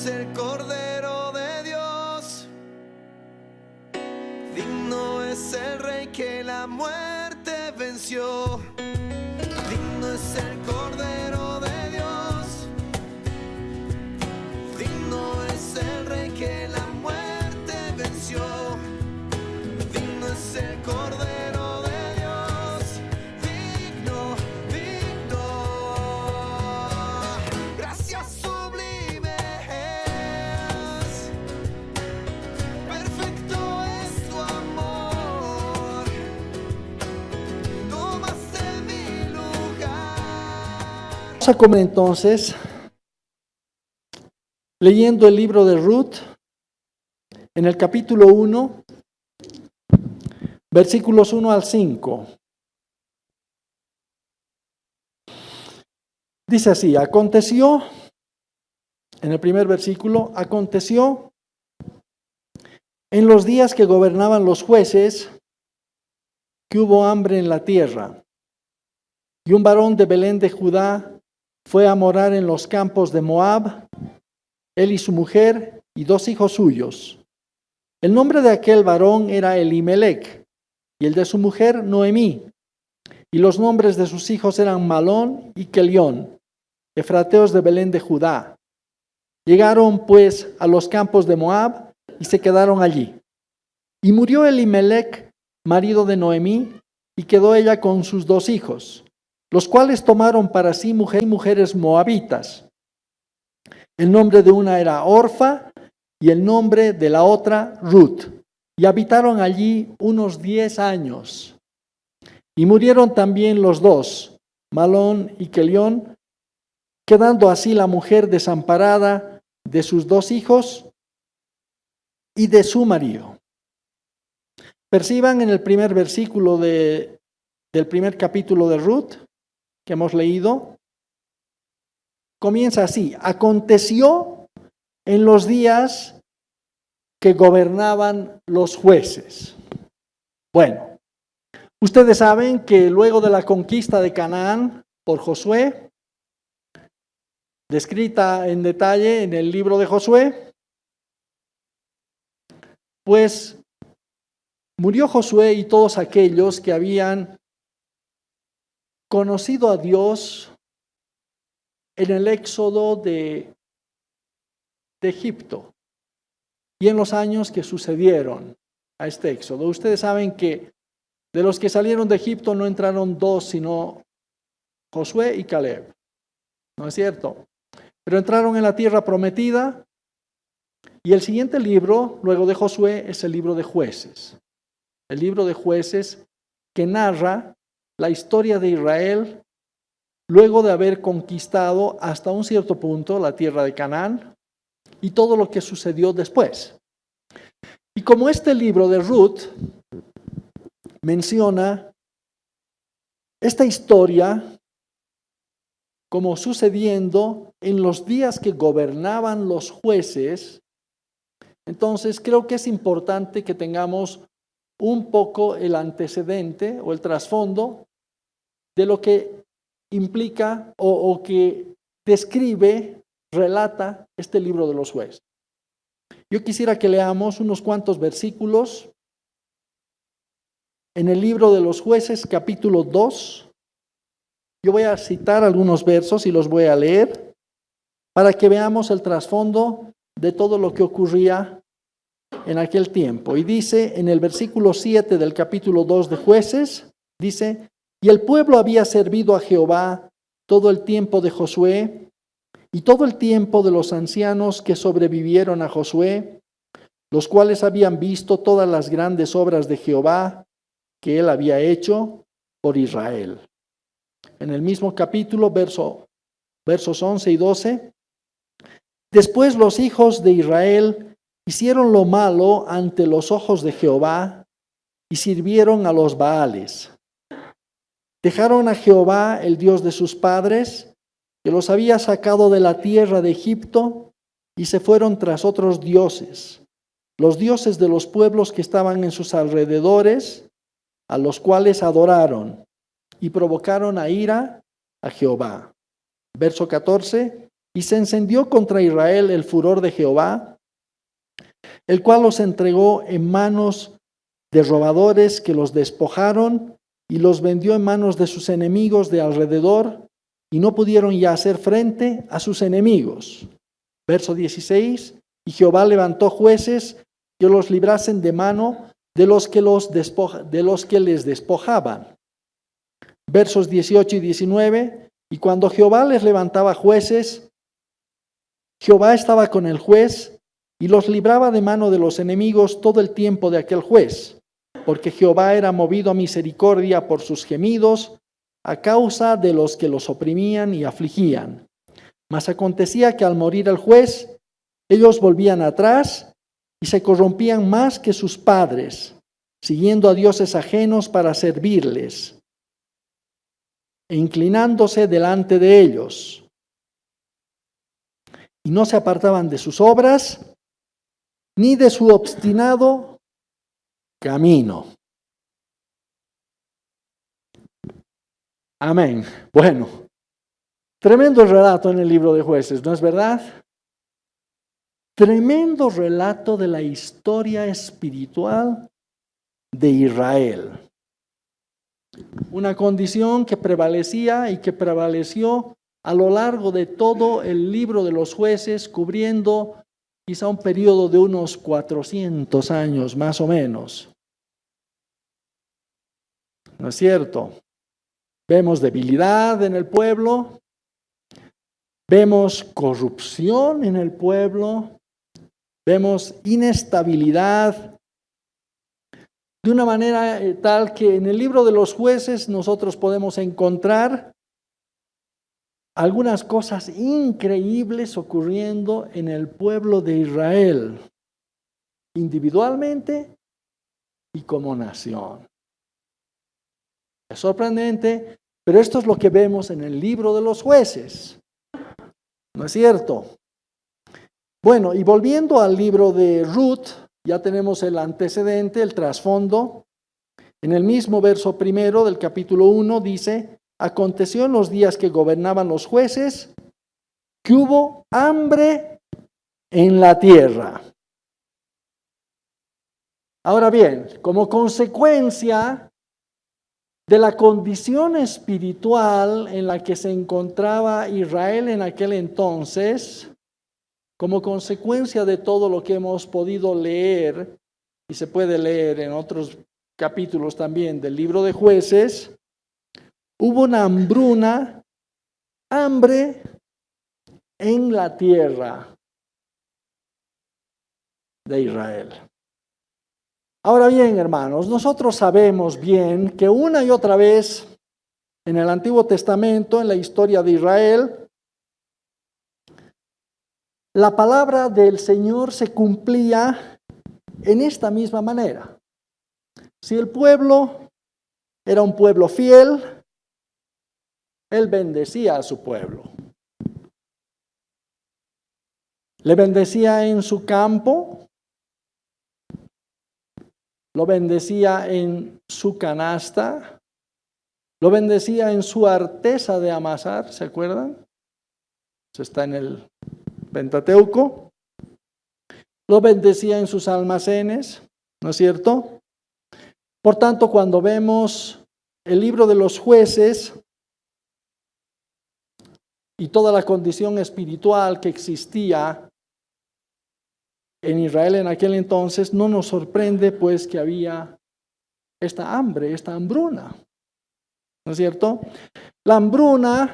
es el Cordero de Dios. Digno es el Rey que la muerte venció. Digno es el Cordero de Dios. Digno es el Rey que la muerte venció. Digno es el Cordero de Dios. Digno, digno. Gracias sublime es. Perfecto es tu amor. Tomaste mi lugar. Vamos a comer entonces leyendo el libro de Ruth en el capítulo 1, versículos 1 al 5. Dice así: aconteció, en el primer versículo, aconteció en los días que gobernaban los jueces que hubo hambre en la tierra, y un varón de Belén de Judá fue a morar en los campos de Moab, él y su mujer y 2 hijos suyos. El nombre de aquel varón era Elimelec, y el de su mujer Noemí, y los nombres de sus hijos eran Malón y Kelión, efrateos de Belén de Judá. Llegaron pues a los campos de Moab y se quedaron allí. Y murió Elimelec, marido de Noemí, y quedó ella con sus 2 hijos, los cuales tomaron para sí mujeres moabitas. El nombre de una era Orfa y el nombre de la otra Ruth, y habitaron allí unos 10 años. Y murieron también los 2, Malón y Kelión, quedando así la mujer desamparada de sus 2 hijos y de su marido. Perciban en el primer versículo del primer capítulo de Ruth que hemos leído, comienza así: aconteció en los días que gobernaban los jueces. Bueno, ustedes saben que luego de la conquista de Canaán por Josué, descrita en detalle en el libro de Josué, pues murió Josué y todos aquellos que habían conocido a Dios en el éxodo de Egipto y en los años que sucedieron a este éxodo. Ustedes saben que de los que salieron de Egipto no entraron 2, sino Josué y Caleb. ¿No es cierto? Pero entraron en la tierra prometida, y el siguiente libro, luego de Josué, es el libro de Jueces. El libro de Jueces que narra la historia de Israel luego de haber conquistado hasta un cierto punto la tierra de Canaán y todo lo que sucedió después. Y como este libro de Ruth menciona esta historia como sucediendo en los días que gobernaban los jueces, entonces creo que es importante que tengamos un poco el antecedente o el trasfondo de lo que implica o que describe, relata este libro de los jueces. Yo quisiera que leamos unos cuantos versículos en el libro de los jueces, capítulo 2. Yo voy a citar algunos versos y los voy a leer para que veamos el trasfondo de todo lo que ocurría en aquel tiempo. Y dice en el versículo 7 del capítulo 2 de Jueces, dice: y el pueblo había servido a Jehová todo el tiempo de Josué y todo el tiempo de los ancianos que sobrevivieron a Josué, los cuales habían visto todas las grandes obras de Jehová que él había hecho por Israel. En el mismo capítulo, versos 11 y 12, después los hijos de Israel hicieron lo malo ante los ojos de Jehová y sirvieron a los Baales. Dejaron a Jehová, el Dios de sus padres, que los había sacado de la tierra de Egipto, y se fueron tras otros dioses, los dioses de los pueblos que estaban en sus alrededores, a los cuales adoraron, y provocaron a ira a Jehová. Verso 14, y se encendió contra Israel el furor de Jehová, el cual los entregó en manos de robadores que los despojaron y los vendió en manos de sus enemigos de alrededor, y no pudieron ya hacer frente a sus enemigos. Verso 16, y Jehová levantó jueces que los librasen de mano de los que les despojaban. Versos 18 y 19, y cuando Jehová les levantaba jueces, Jehová estaba con el juez y los libraba de mano de los enemigos todo el tiempo de aquel juez, porque Jehová era movido a misericordia por sus gemidos a causa de los que los oprimían y afligían. Mas acontecía que al morir el juez, ellos volvían atrás y se corrompían más que sus padres, siguiendo a dioses ajenos para servirles, e inclinándose delante de ellos. Y no se apartaban de sus obras, ni de su obstinado camino. Amén. Bueno, tremendo relato en el libro de Jueces, ¿no es verdad? Tremendo relato de la historia espiritual de Israel. Una condición que prevalecía y que prevaleció a lo largo de todo el libro de los Jueces, cubriendo quizá un periodo de unos 400 años más o menos. ¿No es cierto? Vemos debilidad en el pueblo, vemos corrupción en el pueblo, vemos inestabilidad, de una manera tal que en el libro de los Jueces nosotros podemos encontrar algunas cosas increíbles ocurriendo en el pueblo de Israel, individualmente y como nación. Es sorprendente, pero esto es lo que vemos en el libro de los Jueces. ¿No es cierto? Bueno, y volviendo al libro de Ruth, ya tenemos el antecedente, el trasfondo. En el mismo verso primero del capítulo 1 dice: aconteció en los días que gobernaban los jueces que hubo hambre en la tierra. Ahora bien, como consecuencia de la condición espiritual en la que se encontraba Israel en aquel entonces, como consecuencia de todo lo que hemos podido leer, y se puede leer en otros capítulos también del libro de Jueces, hubo una hambre en la tierra de Israel. Ahora bien, hermanos, nosotros sabemos bien que una y otra vez en el Antiguo Testamento, en la historia de Israel, la palabra del Señor se cumplía en esta misma manera. Si el pueblo era un pueblo fiel, Él bendecía a su pueblo. Le bendecía en su campo, lo bendecía en su canasta, lo bendecía en su arteza de amasar, ¿se acuerdan? Eso está en el Pentateuco. Lo bendecía en sus almacenes, ¿no es cierto? Por tanto, cuando vemos el libro de los Jueces y toda la condición espiritual que existía en Israel en aquel entonces, no nos sorprende pues que había esta hambre, esta hambruna, ¿no es cierto? La hambruna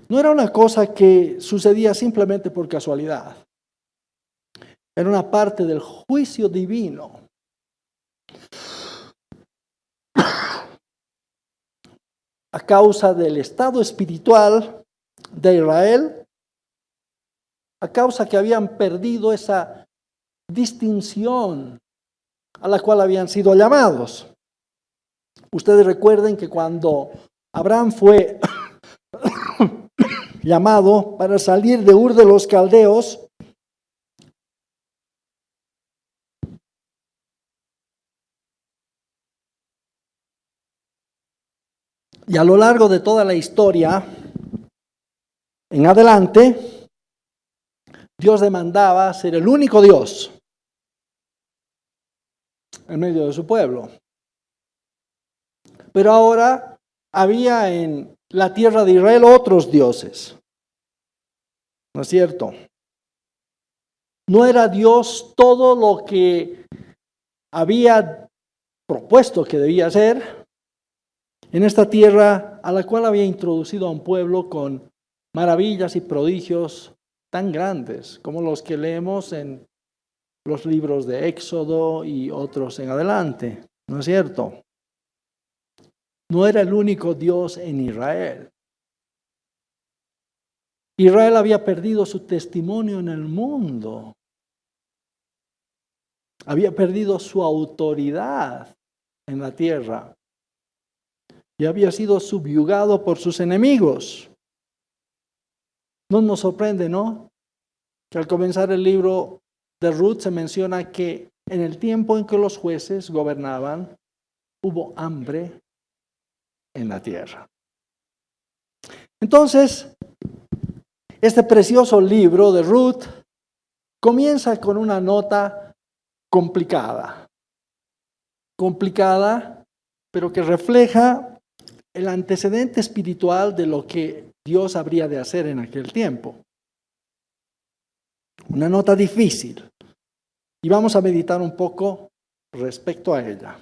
no era una cosa que sucedía simplemente por casualidad, era una parte del juicio divino. A causa del estado espiritual de Israel, a causa que habían perdido esa distinción a la cual habían sido llamados. Ustedes recuerden que cuando Abraham fue llamado para salir de Ur de los Caldeos, y a lo largo de toda la historia, en adelante, Dios demandaba ser el único Dios en medio de su pueblo. Pero ahora había en la tierra de Israel otros dioses. ¿No es cierto? No era Dios todo lo que había propuesto que debía ser en esta tierra a la cual había introducido a un pueblo con maravillas y prodigios tan grandes como los que leemos en los libros de Éxodo y otros en adelante. ¿No es cierto? No era el único Dios en Israel. Israel había perdido su testimonio en el mundo. Había perdido su autoridad en la tierra. Y había sido subyugado por sus enemigos. No nos sorprende, ¿no? Que al comenzar el libro de Ruth se menciona que en el tiempo en que los jueces gobernaban, hubo hambre en la tierra. Entonces, este precioso libro de Ruth comienza con una nota complicada, pero que refleja el antecedente espiritual de lo que Dios habría de hacer en aquel tiempo. Una nota difícil, y vamos a meditar un poco respecto a ella.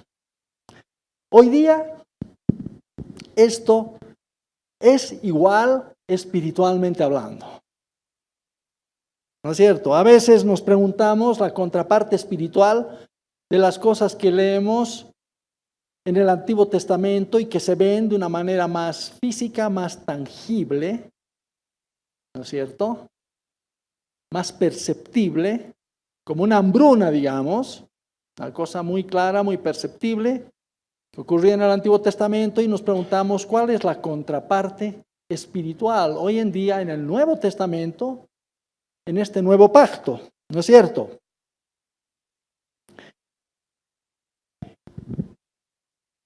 Hoy día, esto es igual espiritualmente hablando. ¿No es cierto? A veces nos preguntamos la contraparte espiritual de las cosas que leemos en el Antiguo Testamento y que se ven de una manera más física, más tangible, ¿no es cierto? Más perceptible, como una hambruna, digamos, una cosa muy clara, muy perceptible, que ocurría en el Antiguo Testamento, y nos preguntamos cuál es la contraparte espiritual hoy en día en el Nuevo Testamento, en este nuevo pacto, ¿no es cierto?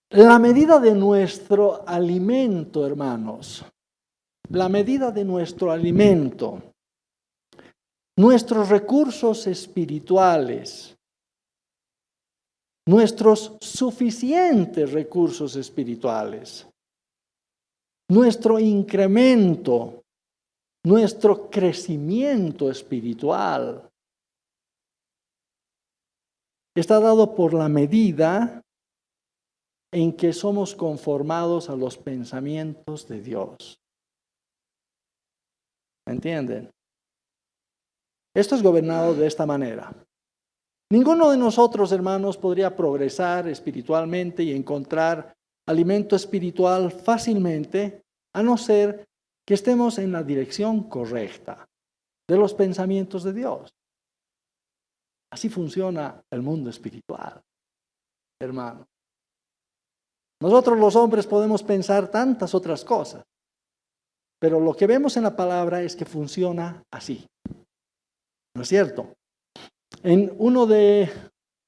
La medida de nuestro alimento, hermanos, la medida de nuestro alimento, nuestros recursos espirituales, nuestros suficientes recursos espirituales, nuestro incremento, nuestro crecimiento espiritual, está dado por la medida en que somos conformados a los pensamientos de Dios. ¿Me entienden? Esto es gobernado de esta manera. Ninguno de nosotros, hermanos, podría progresar espiritualmente y encontrar alimento espiritual fácilmente, a no ser que estemos en la dirección correcta de los pensamientos de Dios. Así funciona el mundo espiritual, hermano. Nosotros los hombres podemos pensar tantas otras cosas, pero lo que vemos en la palabra es que funciona así. ¿No es cierto? En uno de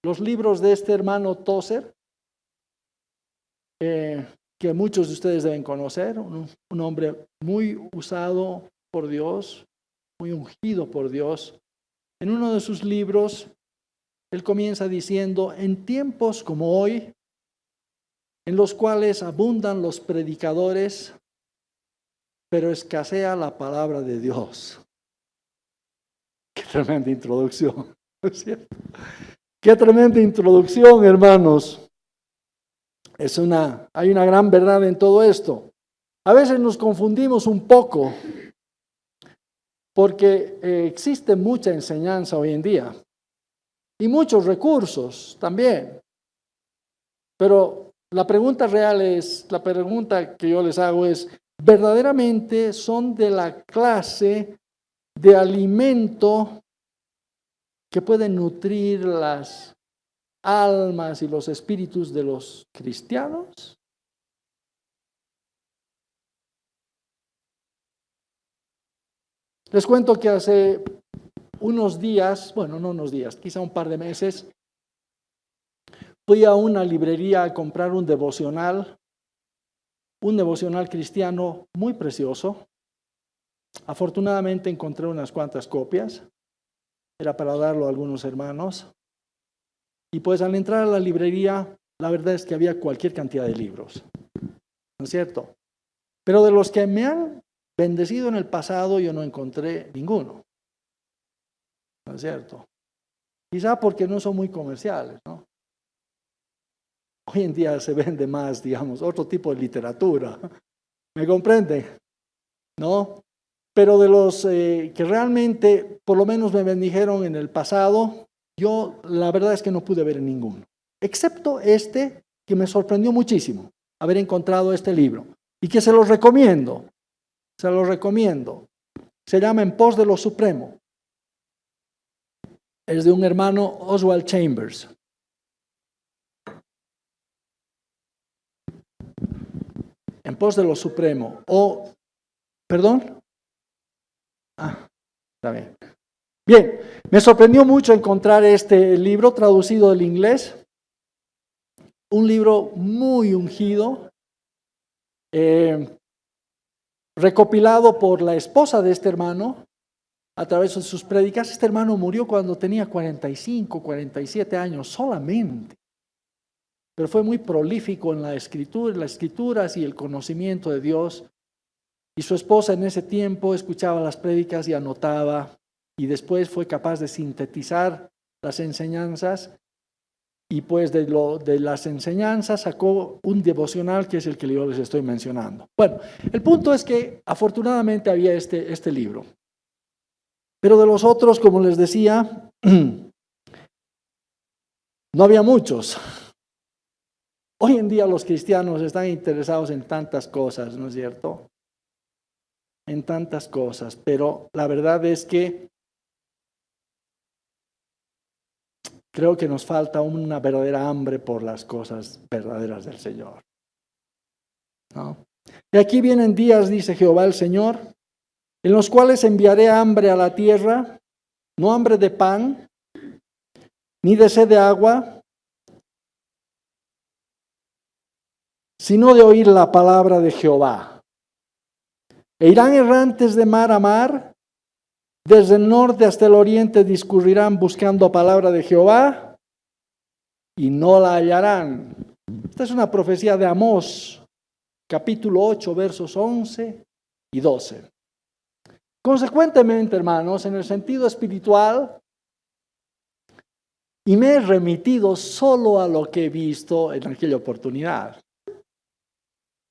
los libros de este hermano Tozer, que muchos de ustedes deben conocer, un hombre muy usado por Dios, muy ungido por Dios, en uno de sus libros, él comienza diciendo: en tiempos como hoy, en los cuales abundan los predicadores, pero escasea la palabra de Dios. Qué tremenda introducción, ¿no es cierto? Qué tremenda introducción, hermanos. Hay una gran verdad en todo esto. A veces nos confundimos un poco porque existe mucha enseñanza hoy en día y muchos recursos también. Pero la pregunta real es, la pregunta que yo les hago es, ¿verdaderamente son de la clase de alimento que puede nutrir las almas y los espíritus de los cristianos? Les cuento que hace unos días, bueno, no unos días, quizá un par de meses, fui a una librería a comprar un devocional cristiano muy precioso, Afortunadamente encontré unas cuantas copias. Era para darlo a algunos hermanos. Y pues al entrar a la librería, la verdad es que había cualquier cantidad de libros. ¿No es cierto? Pero de los que me han bendecido en el pasado, yo no encontré ninguno. ¿No es cierto? Quizá porque no son muy comerciales, ¿no? Hoy en día se vende más, digamos, otro tipo de literatura. ¿Me comprende? ¿No? Pero de los que realmente, por lo menos me bendijeron en el pasado, yo la verdad es que no pude ver ninguno. Excepto este, que me sorprendió muchísimo, haber encontrado este libro. Y que se los recomiendo. Se los recomiendo. Se llama En pos de lo supremo. Es de un hermano, Oswald Chambers. En pos de lo supremo. ¿Perdón? Está bien. Bien, me sorprendió mucho encontrar este libro traducido del inglés. Un libro muy ungido, recopilado por la esposa de este hermano a través de sus prédicas. Este hermano murió cuando tenía 45, 47 años solamente. Pero fue muy prolífico en las escrituras y el conocimiento de Dios. Y su esposa en ese tiempo escuchaba las prédicas y anotaba, y después fue capaz de sintetizar las enseñanzas, y pues de las enseñanzas sacó un devocional que es el que yo les estoy mencionando. Bueno, el punto es que afortunadamente había este libro. Pero de los otros, como les decía, no había muchos. Hoy en día los cristianos están interesados en tantas cosas, ¿no es cierto? En tantas cosas, pero la verdad es que creo que nos falta una verdadera hambre por las cosas verdaderas del Señor, ¿no? Y aquí vienen días, dice Jehová el Señor, en los cuales enviaré hambre a la tierra, no hambre de pan, ni de sed de agua, sino de oír la palabra de Jehová. E irán errantes de mar a mar, desde el norte hasta el oriente discurrirán buscando palabra de Jehová, y no la hallarán. Esta es una profecía de Amós, capítulo 8, versos 11 y 12. Consecuentemente, hermanos, en el sentido espiritual, y me he remitido solo a lo que he visto en aquella oportunidad.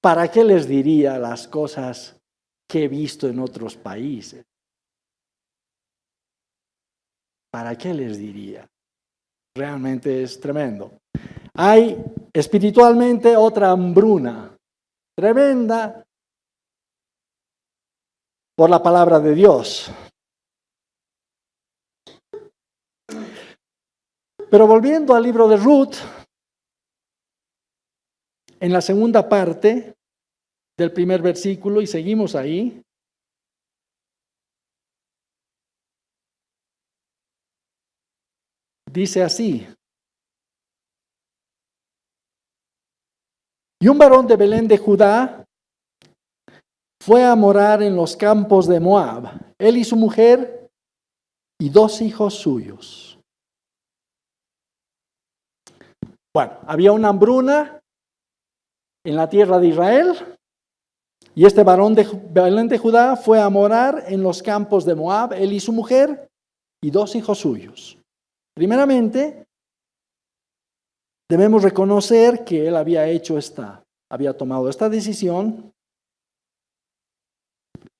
¿Para qué les diría las cosas que he visto en otros países? ¿Para qué les diría? Realmente es tremendo. Hay espiritualmente otra hambruna tremenda por la palabra de Dios. Pero volviendo al libro de Ruth, en la segunda parte del primer versículo, y seguimos ahí, dice así: y un varón de Belén de Judá fue a morar en los campos de Moab, él y su mujer y 2 hijos suyos. Bueno, había una hambruna en la tierra de Israel, y este varón de Belén de Judá fue a morar en los campos de Moab, él y su mujer y 2 hijos suyos. Primeramente, debemos reconocer que él había tomado esta decisión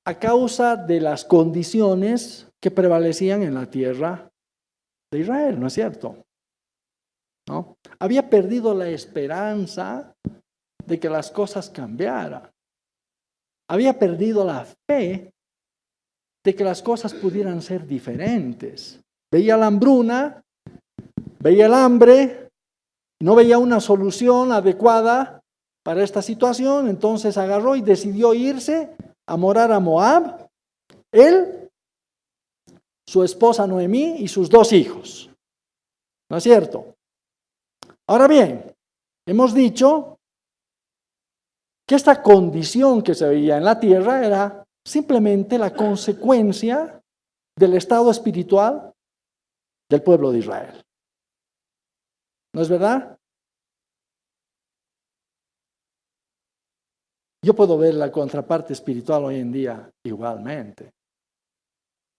a causa de las condiciones que prevalecían en la tierra de Israel, ¿no es cierto? ¿No? Había perdido la esperanza de que las cosas cambiaran. Había perdido la fe de que las cosas pudieran ser diferentes. Veía la hambruna, veía el hambre, no veía una solución adecuada para esta situación, entonces agarró y decidió irse a morar a Moab, él, su esposa Noemí y sus 2 hijos. ¿No es cierto? Ahora bien, hemos dicho que esta condición que se veía en la tierra era simplemente la consecuencia del estado espiritual del pueblo de Israel. ¿No es verdad? Yo puedo ver la contraparte espiritual hoy en día igualmente.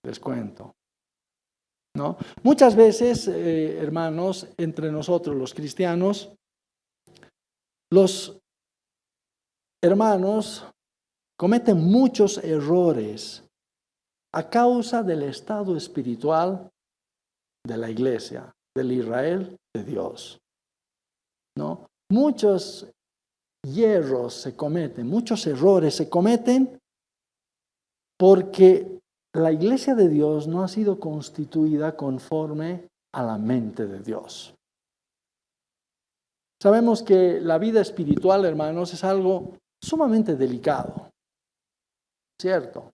Les cuento. ¿No? Muchas veces, hermanos, entre nosotros los cristianos, los hermanos cometen muchos errores a causa del estado espiritual de la iglesia, del Israel de Dios. ¿No? Muchos hierros se cometen, muchos errores se cometen porque la iglesia de Dios no ha sido constituida conforme a la mente de Dios. Sabemos que la vida espiritual, hermanos, es algo sumamente delicado, ¿cierto?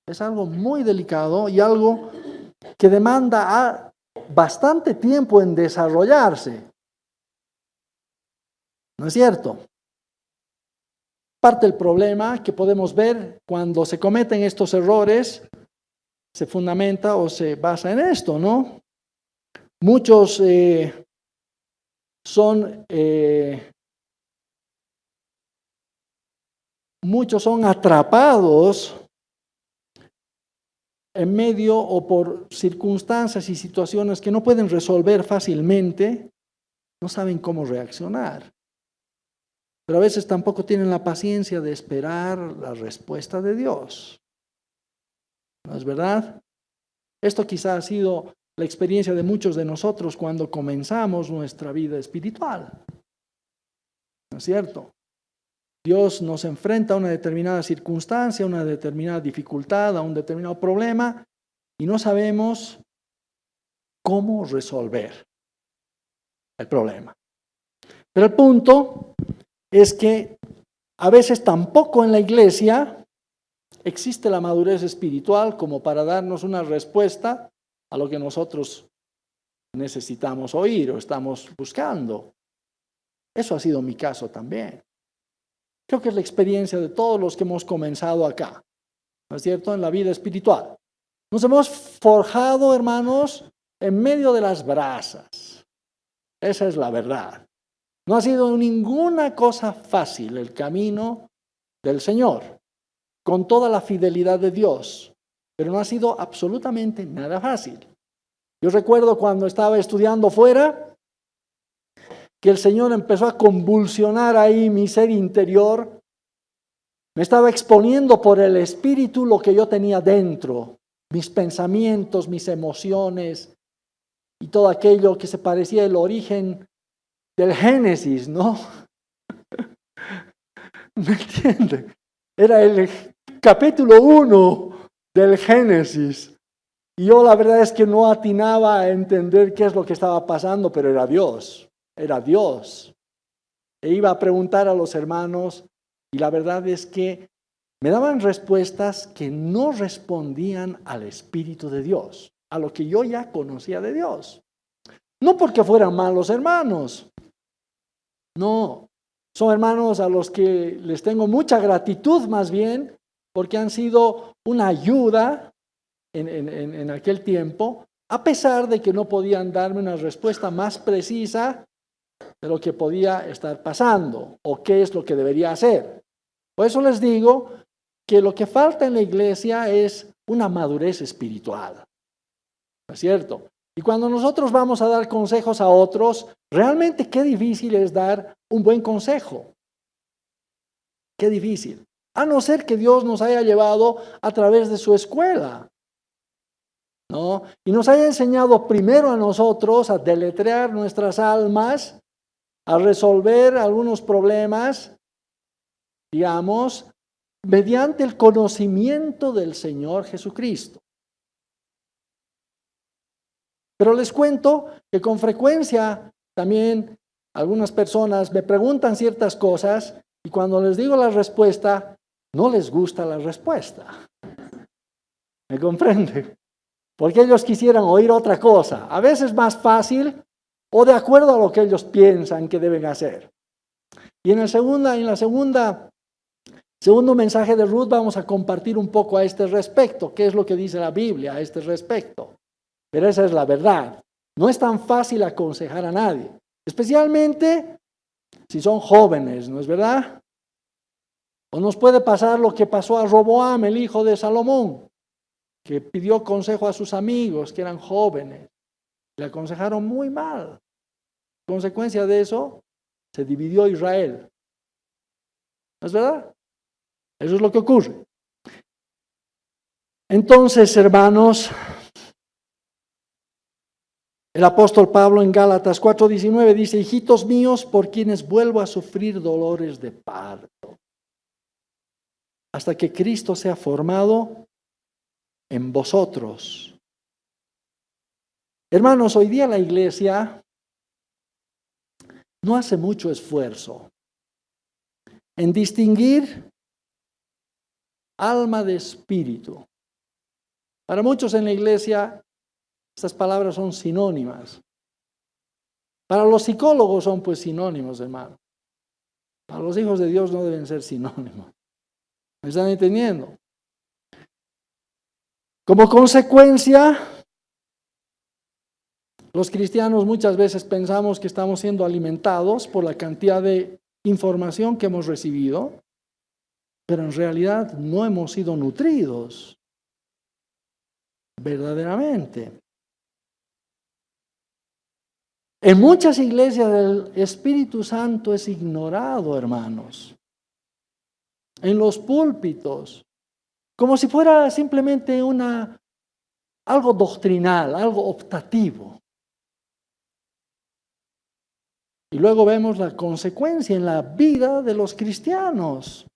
Es algo muy delicado y algo que demanda bastante tiempo en desarrollarse. ¿No es cierto? Parte del problema que podemos ver cuando se cometen estos errores se fundamenta o se basa en esto, ¿no? Muchos son atrapados en medio o por circunstancias y situaciones que no pueden resolver fácilmente, no saben cómo reaccionar. Pero a veces tampoco tienen la paciencia de esperar la respuesta de Dios. ¿No es verdad? Esto quizá ha sido la experiencia de muchos de nosotros cuando comenzamos nuestra vida espiritual. ¿No es cierto? Dios nos enfrenta a una determinada circunstancia, a una determinada dificultad, a un determinado problema, y no sabemos cómo resolver el problema. Pero el punto es que a veces tampoco en la iglesia existe la madurez espiritual como para darnos una respuesta a lo que nosotros necesitamos oír o estamos buscando. Eso ha sido mi caso también. Creo que es la experiencia de todos los que hemos comenzado acá, ¿no es cierto?, en la vida espiritual. Nos hemos forjado, hermanos, en medio de las brasas. Esa es la verdad. No ha sido ninguna cosa fácil el camino del Señor, con toda la fidelidad de Dios, pero no ha sido absolutamente nada fácil. Yo recuerdo cuando estaba estudiando fuera, que el Señor empezó a convulsionar ahí mi ser interior, me estaba exponiendo por el Espíritu lo que yo tenía dentro, mis pensamientos, mis emociones y todo aquello que se parecía al origen del Génesis, ¿no? ¿Me entiende? Era el capítulo 1 del Génesis. Y yo la verdad es que no atinaba a entender qué es lo que estaba pasando, pero era Dios. Era Dios. E iba a preguntar a los hermanos y la verdad es que me daban respuestas que no respondían al Espíritu de Dios, a lo que yo ya conocía de Dios. No porque fueran malos hermanos. No, son hermanos a los que les tengo mucha gratitud más bien, porque han sido una ayuda en aquel tiempo, a pesar de que no podían darme una respuesta más precisa de lo que podía estar pasando o qué es lo que debería hacer. Por eso les digo que lo que falta en la iglesia es una madurez espiritual. ¿No es cierto? Y cuando nosotros vamos a dar consejos a otros, realmente qué difícil es dar un buen consejo. Qué difícil. A no ser que Dios nos haya llevado a través de su escuela, ¿no? Y nos haya enseñado primero a nosotros a deletrear nuestras almas, a resolver algunos problemas, digamos, mediante el conocimiento del Señor Jesucristo. Pero les cuento que con frecuencia también algunas personas me preguntan ciertas cosas y cuando les digo la respuesta, no les gusta la respuesta. ¿Me comprende? Porque ellos quisieran oír otra cosa, a veces más fácil o de acuerdo a lo que ellos piensan que deben hacer. Y en la segunda Segundo mensaje de Ruth, vamos a compartir un poco a este respecto. ¿Qué es lo que dice la Biblia a este respecto? Pero esa es la verdad. No es tan fácil aconsejar a nadie, especialmente si son jóvenes, ¿no es verdad? O nos puede pasar lo que pasó a Roboam, el hijo de Salomón, que pidió consejo a sus amigos que eran jóvenes. Le aconsejaron muy mal. Consecuencia de eso, se dividió Israel. ¿No es verdad? Eso es lo que ocurre. Entonces, hermanos, el apóstol Pablo en Gálatas 4:19 dice: hijitos míos, por quienes vuelvo a sufrir dolores de parto, hasta que Cristo sea formado en vosotros. Hermanos, hoy día la iglesia no hace mucho esfuerzo en distinguir alma de espíritu. Para muchos en la iglesia, estas palabras son sinónimas. Para los psicólogos son pues sinónimos, hermano. Para los hijos de Dios no deben ser sinónimos. ¿Me están entendiendo? Como consecuencia, los cristianos muchas veces pensamos que estamos siendo alimentados por la cantidad de información que hemos recibido, pero en realidad no hemos sido nutridos verdaderamente. En muchas iglesias el Espíritu Santo es ignorado, hermanos. En los púlpitos, como si fuera simplemente algo doctrinal, algo optativo. Y luego vemos la consecuencia en la vida de los cristianos,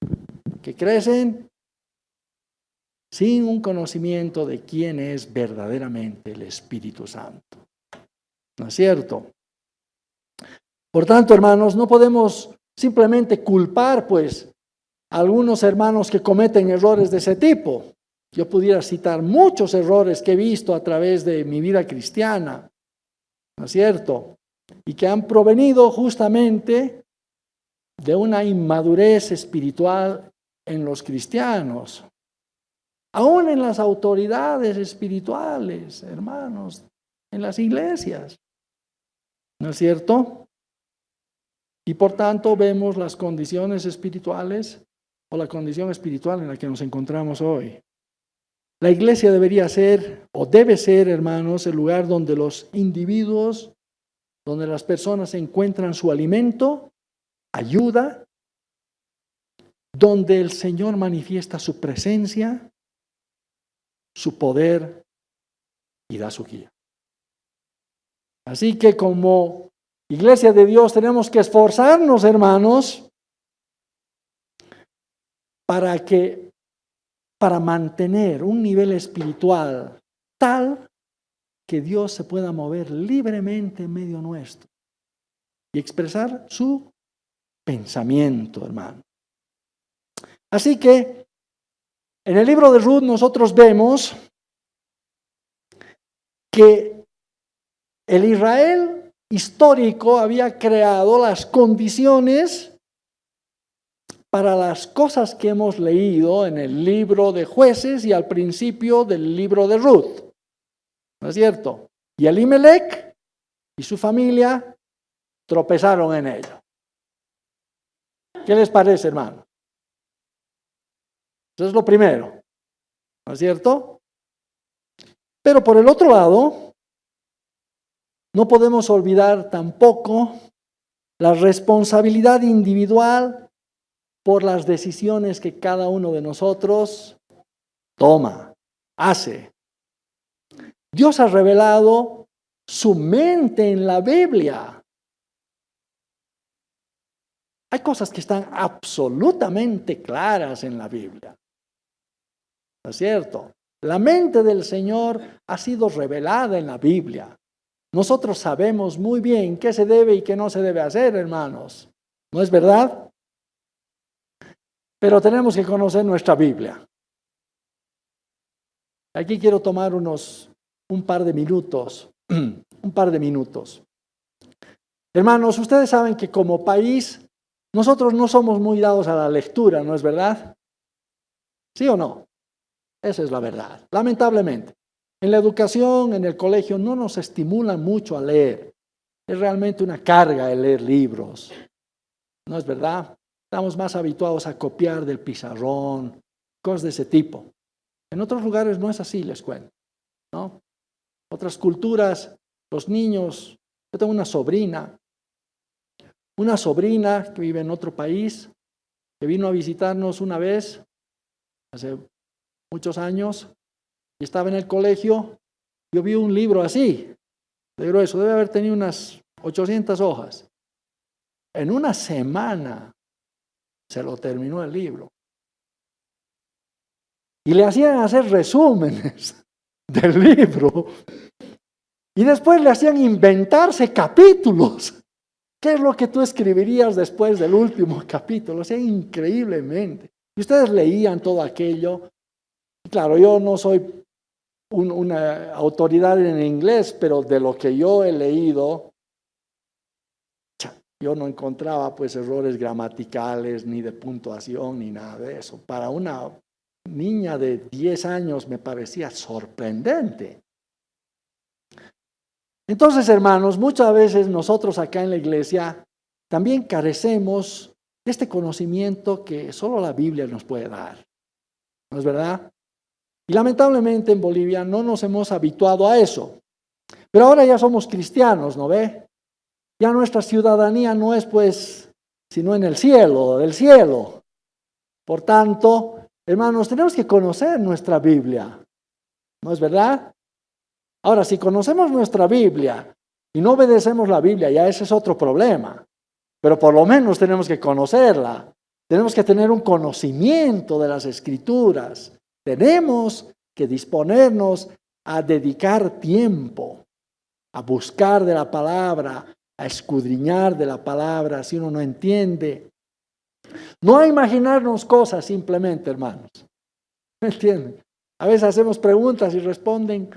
que crecen sin un conocimiento de quién es verdaderamente el Espíritu Santo. ¿No es cierto? Por tanto, hermanos, no podemos simplemente culpar, pues, a algunos hermanos que cometen errores de ese tipo. Yo pudiera citar muchos errores que he visto a través de mi vida cristiana, ¿no es cierto? Y que han provenido justamente de una inmadurez espiritual en los cristianos, aún en las autoridades espirituales, hermanos, en las iglesias, ¿no es cierto? Y por tanto vemos las condiciones espirituales o la condición espiritual en la que nos encontramos hoy. La iglesia debería ser o debe ser, hermanos, el lugar donde los individuos, donde las personas encuentran su alimento, ayuda, donde el Señor manifiesta su presencia, su poder y da su guía. Así que como iglesia de Dios tenemos que esforzarnos, hermanos, para mantener un nivel espiritual tal que Dios se pueda mover libremente en medio nuestro y expresar su pensamiento, hermano. Así que en el libro de Ruth nosotros vemos que el Israel histórico había creado las condiciones para las cosas que hemos leído en el libro de Jueces y al principio del libro de Ruth. ¿No es cierto? Y Elimelech y su familia tropezaron en ello. ¿Qué les parece, hermano? Eso es lo primero. ¿No es cierto? Pero por el otro lado, no podemos olvidar tampoco la responsabilidad individual por las decisiones que cada uno de nosotros toma, hace. Dios ha revelado su mente en la Biblia. Hay cosas que están absolutamente claras en la Biblia. ¿No es cierto? La mente del Señor ha sido revelada en la Biblia. Nosotros sabemos muy bien qué se debe y qué no se debe hacer, hermanos. ¿No es verdad? Pero tenemos que conocer nuestra Biblia. Aquí quiero tomar un par de minutos. Hermanos, ustedes saben que como país nosotros no somos muy dados a la lectura, ¿no es verdad? ¿Sí o no? Esa es la verdad, lamentablemente. En la educación, en el colegio, no nos estimulan mucho a leer. Es realmente una carga el leer libros, ¿no es verdad? Estamos más habituados a copiar del pizarrón, cosas de ese tipo. En otros lugares no es así, les cuento, ¿no? Otras culturas, los niños, yo tengo una sobrina que vive en otro país, que vino a visitarnos una vez, hace muchos años, y estaba en el colegio. Yo vi un libro así, de grueso, debe haber tenido unas 800 hojas. En una semana se lo terminó el libro. Y le hacían hacer resúmenes del libro. Y después le hacían inventarse capítulos. ¿Qué es lo que tú escribirías después del último capítulo? O sea, increíblemente. Y ustedes leían todo aquello. Claro, yo no soy una autoridad en inglés, pero de lo que yo he leído, yo no encontraba pues errores gramaticales, ni de puntuación, ni nada de eso. Para una niña de 10 años me parecía sorprendente. Entonces, hermanos, muchas veces nosotros acá en la iglesia también carecemos de este conocimiento que solo la Biblia nos puede dar. ¿No es verdad? Y lamentablemente en Bolivia no nos hemos habituado a eso. Pero ahora ya somos cristianos, ¿no ve? Ya nuestra ciudadanía no es pues, sino en el cielo, del cielo. Por tanto, hermanos, tenemos que conocer nuestra Biblia. ¿No es verdad? Ahora, si conocemos nuestra Biblia y no obedecemos la Biblia, ya ese es otro problema. Pero por lo menos tenemos que conocerla. Tenemos que tener un conocimiento de las Escrituras. Tenemos que disponernos a dedicar tiempo, a buscar de la palabra, a escudriñar de la palabra, si uno no entiende. No a imaginarnos cosas simplemente, hermanos. ¿Me entienden? A veces hacemos preguntas y responden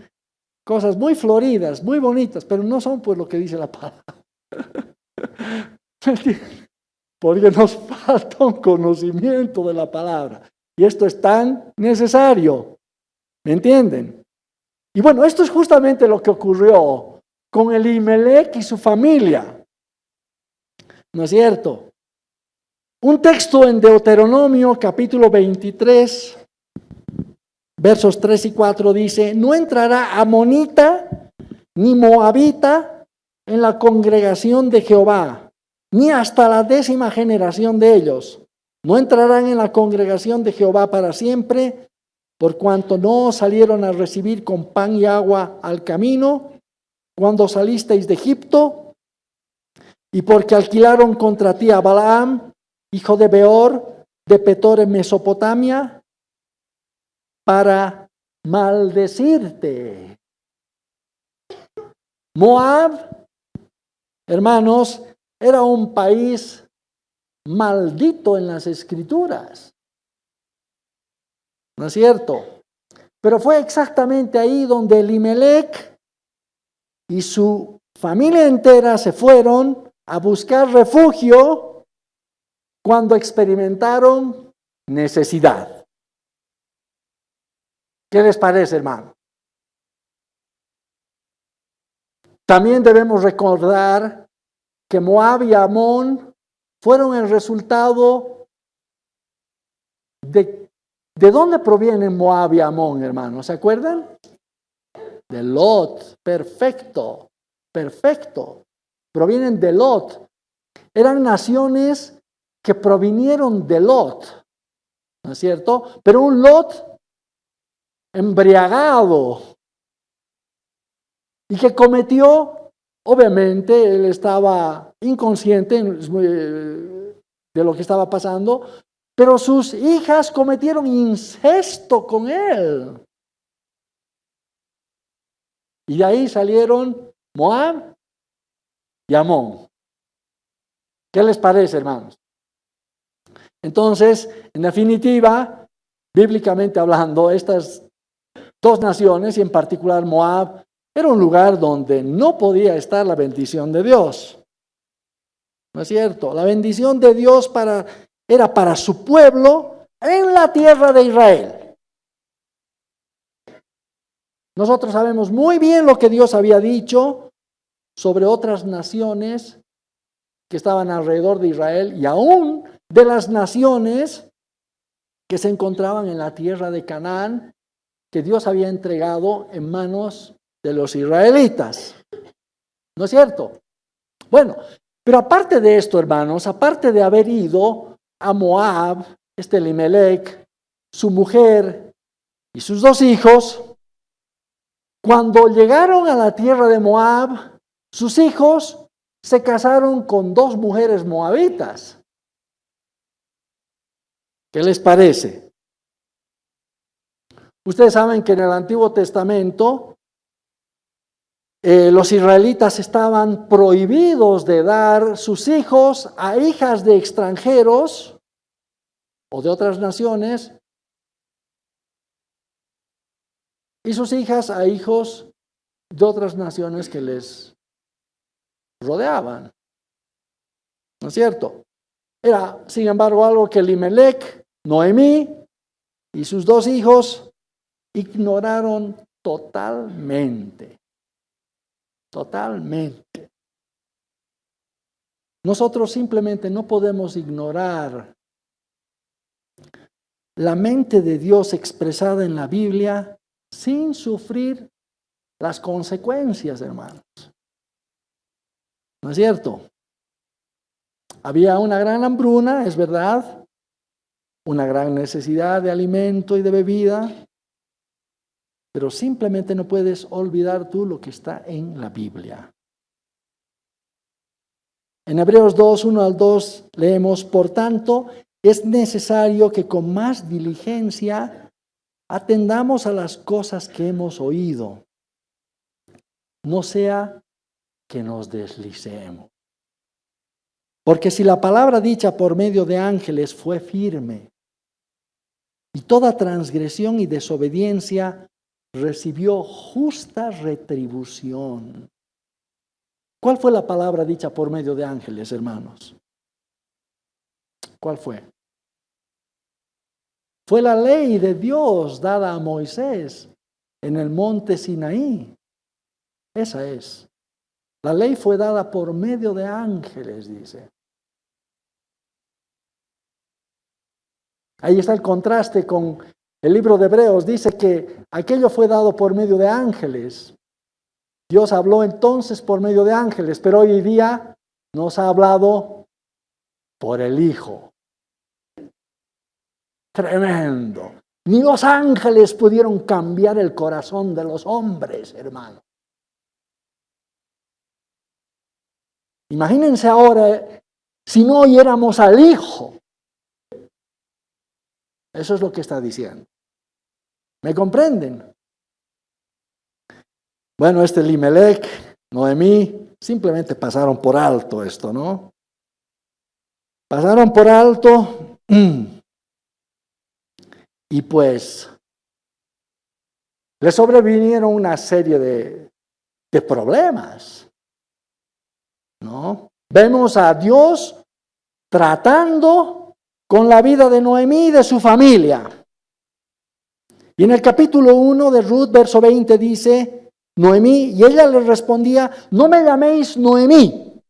cosas muy floridas, muy bonitas, pero no son pues lo que dice la palabra. ¿Me entienden? Porque nos falta un conocimiento de la palabra. Y esto es tan necesario. ¿Me entienden? Y bueno, esto es justamente lo que ocurrió con Elimelec y su familia. ¿No es cierto? Un texto en Deuteronomio capítulo 23, versos 3 y 4 dice: no entrará amonita ni moabita en la congregación de Jehová, ni hasta la 10ª generación de ellos. No entrarán en la congregación de Jehová para siempre, por cuanto no salieron a recibir con pan y agua al camino, cuando salisteis de Egipto, y porque alquilaron contra ti a Balaam, hijo de Beor, de Petor en Mesopotamia, para maldecirte. Moab, hermanos, era un país maldito en las Escrituras. ¿No es cierto? Pero fue exactamente ahí donde Elimelec y su familia entera se fueron a buscar refugio cuando experimentaron necesidad. ¿Qué les parece, hermano? También debemos recordar que Moab y Amón fueron el resultado ¿de dónde provienen Moab y Amón, hermanos? ¿Se acuerdan? De Lot. Perfecto, perfecto. Provienen de Lot. Eran naciones que provinieron de Lot, ¿no es cierto? Pero un Lot embriagado y que cometió, obviamente, él estaba inconsciente de lo que estaba pasando, pero sus hijas cometieron incesto con él. Y de ahí salieron Moab y Amón. ¿Qué les parece, hermanos? Entonces, en definitiva, bíblicamente hablando, estas dos naciones, y en particular Moab, era un lugar donde no podía estar la bendición de Dios. ¿No es cierto? La bendición de Dios era para su pueblo en la tierra de Israel. Nosotros sabemos muy bien lo que Dios había dicho sobre otras naciones que estaban alrededor de Israel y aún de las naciones que se encontraban en la tierra de Canaán, que Dios había entregado en manos de los israelitas. ¿No es cierto? Bueno, pero aparte de esto, hermanos, aparte de haber ido a Moab, Elimelec, su mujer y sus 2 hijos, cuando llegaron a la tierra de Moab, sus hijos se casaron con 2 mujeres moabitas. ¿Qué les parece? Ustedes saben que en el Antiguo Testamento los israelitas estaban prohibidos de dar sus hijos a hijas de extranjeros o de otras naciones y sus hijas a hijos de otras naciones que les rodeaban. ¿No es cierto? Era, sin embargo, algo que Elimelec, Noemí y sus 2 hijos ignoraron totalmente. Totalmente. Nosotros simplemente no podemos ignorar la mente de Dios expresada en la Biblia sin sufrir las consecuencias, hermanos. ¿No es cierto? Había una gran hambruna, es verdad, una gran necesidad de alimento y de bebida, pero simplemente no puedes olvidar tú lo que está en la Biblia. En Hebreos 2, 1 al 2 leemos, por tanto, es necesario que con más diligencia atendamos a las cosas que hemos oído, no sea que nos deslicemos. Porque si la palabra dicha por medio de ángeles fue firme, y toda transgresión y desobediencia recibió justa retribución. ¿Cuál fue la palabra dicha por medio de ángeles, hermanos? ¿Cuál fue? Fue la ley de Dios dada a Moisés en el monte Sinaí. Esa es. La ley fue dada por medio de ángeles, dice. Ahí está el contraste con el libro de Hebreos. Dice que aquello fue dado por medio de ángeles. Dios habló entonces por medio de ángeles, pero hoy día nos ha hablado por el Hijo. Tremendo. Ni los ángeles pudieron cambiar el corazón de los hombres, hermano. Imagínense ahora si no oyéramos al Hijo. Eso es lo que está diciendo. ¿Me comprenden? Bueno, Elimelec, Noemí, simplemente pasaron por alto esto, ¿no? Pasaron por alto y pues le sobrevinieron una serie de problemas, ¿no? Vemos a Dios tratando con la vida de Noemí y de su familia. Y en el capítulo 1 de Ruth, verso 20 dice, Noemí, y ella le respondía, no me llaméis Noemí,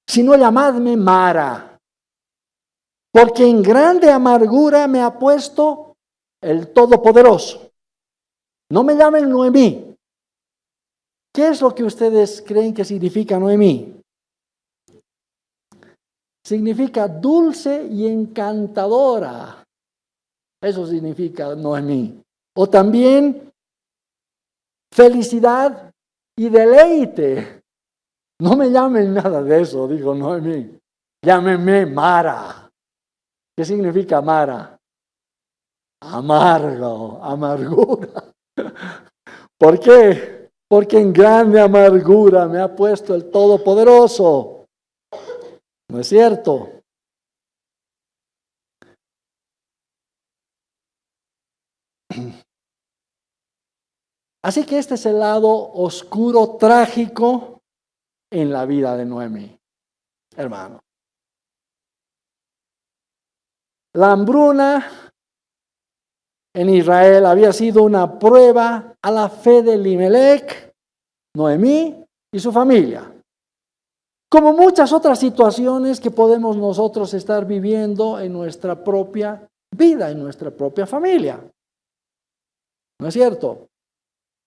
sino llamadme Mara, porque en grande amargura me ha puesto el Todopoderoso. No me llamen Noemí. ¿Qué es lo que ustedes creen que significa Noemí? Significa dulce y encantadora. Eso significa Noemí. O también felicidad y deleite. No me llamen nada de eso, dijo Noemí. Llámenme Mara. ¿Qué significa Mara? Amargo, amargura. ¿Por qué? Porque en grande amargura me ha puesto el Todopoderoso. ¿No es cierto? Así que este es el lado oscuro, trágico en la vida de Noemí, hermano. La hambruna en Israel había sido una prueba a la fe de Elimelec, Noemí y su familia. Como muchas otras situaciones que podemos nosotros estar viviendo en nuestra propia vida, en nuestra propia familia. ¿No es cierto?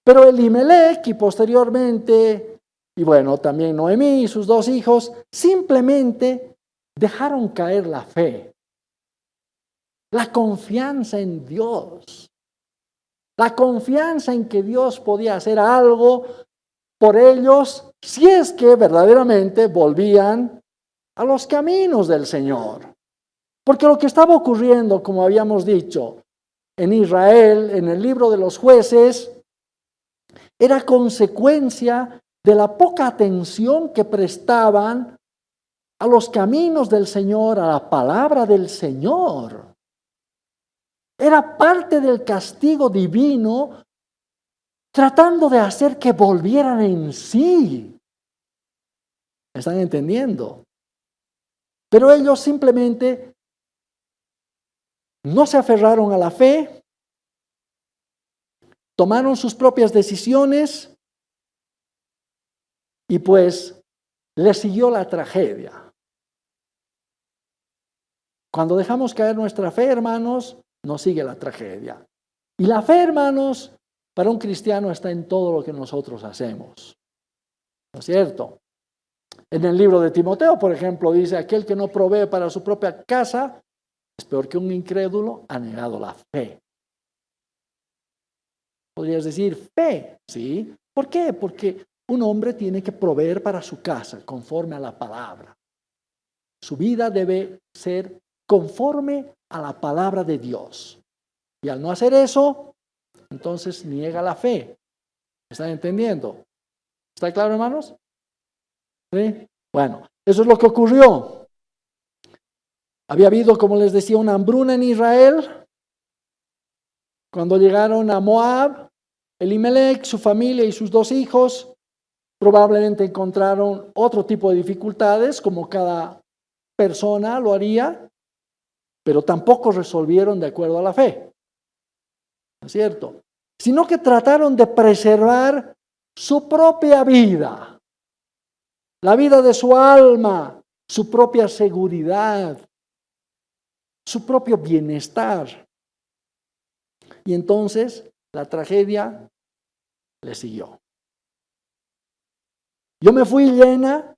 Pero Elimelec y posteriormente, y bueno, también Noemí y sus dos hijos, simplemente dejaron caer la fe, la confianza en Dios, la confianza en que Dios podía hacer algo por ellos si es que verdaderamente volvían a los caminos del Señor. Porque lo que estaba ocurriendo, como habíamos dicho, en Israel, en el libro de los jueces, era consecuencia de la poca atención que prestaban a los caminos del Señor, a la palabra del Señor. Era parte del castigo divino tratando de hacer que volvieran en sí. ¿Me están entendiendo? Pero ellos simplemente no se aferraron a la fe, tomaron sus propias decisiones y pues les siguió la tragedia. Cuando dejamos caer nuestra fe, hermanos, nos sigue la tragedia. Y la fe, hermanos, para un cristiano está en todo lo que nosotros hacemos. ¿No es cierto? En el libro de Timoteo, por ejemplo, dice, aquel que no provee para su propia casa es peor que un incrédulo, ha negado la fe. Podrías decir fe, ¿sí? ¿Por qué? Porque un hombre tiene que proveer para su casa conforme a la palabra. Su vida debe ser conforme a la palabra de Dios. Y al no hacer eso, entonces niega la fe. ¿Están entendiendo? ¿Está claro, hermanos? ¿Sí? Bueno, eso es lo que ocurrió. Había habido, como les decía, una hambruna en Israel. Cuando llegaron a Moab, Elimelec, su familia y sus dos hijos probablemente encontraron otro tipo de dificultades, como cada persona lo haría, pero tampoco resolvieron de acuerdo a la fe. ¿No es cierto? Sino que trataron de preservar su propia vida, la vida de su alma, su propia seguridad, su propio bienestar. Y entonces la tragedia le siguió. Yo me fui llena,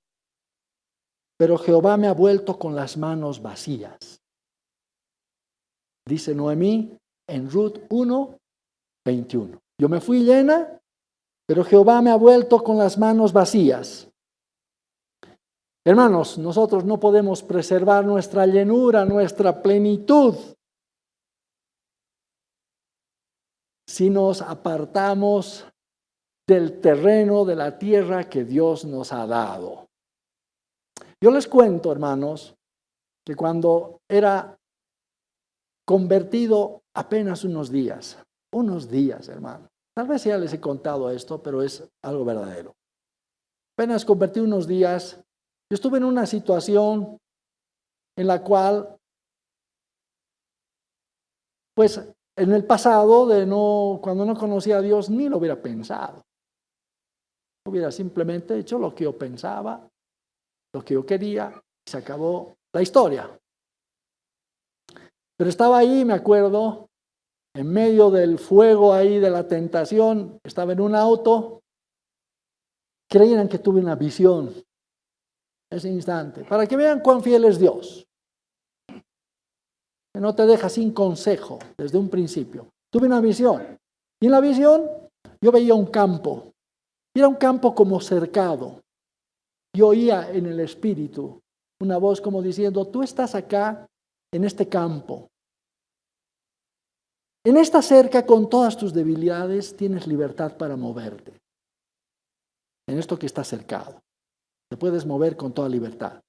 pero Jehová me ha vuelto con las manos vacías. Dice Noemí en Ruth 1:21. Yo me fui llena, pero Jehová me ha vuelto con las manos vacías. Hermanos, nosotros no podemos preservar nuestra llenura, nuestra plenitud, si nos apartamos del terreno, de la tierra que Dios nos ha dado. Yo les cuento, hermanos, que cuando era convertido apenas unos días, hermano. Tal vez ya les he contado esto, pero es algo verdadero. Apenas convertí unos días, yo estuve en una situación en la cual, pues en el pasado, cuando no conocía a Dios, ni lo hubiera pensado. Hubiera simplemente hecho lo que yo pensaba, lo que yo quería, y se acabó la historia. Pero estaba ahí, me acuerdo, en medio del fuego ahí de la tentación, estaba en un auto, creían que tuve una visión ese instante, para que vean cuán fiel es Dios, que no te deja sin consejo desde un principio. Tuve una visión, y en la visión yo veía un campo, y era un campo como cercado. Yo oía en el espíritu una voz como diciendo, tú estás acá en este campo. En esta cerca, con todas tus debilidades, tienes libertad para moverte. En esto que está cercado. Te puedes mover con toda libertad.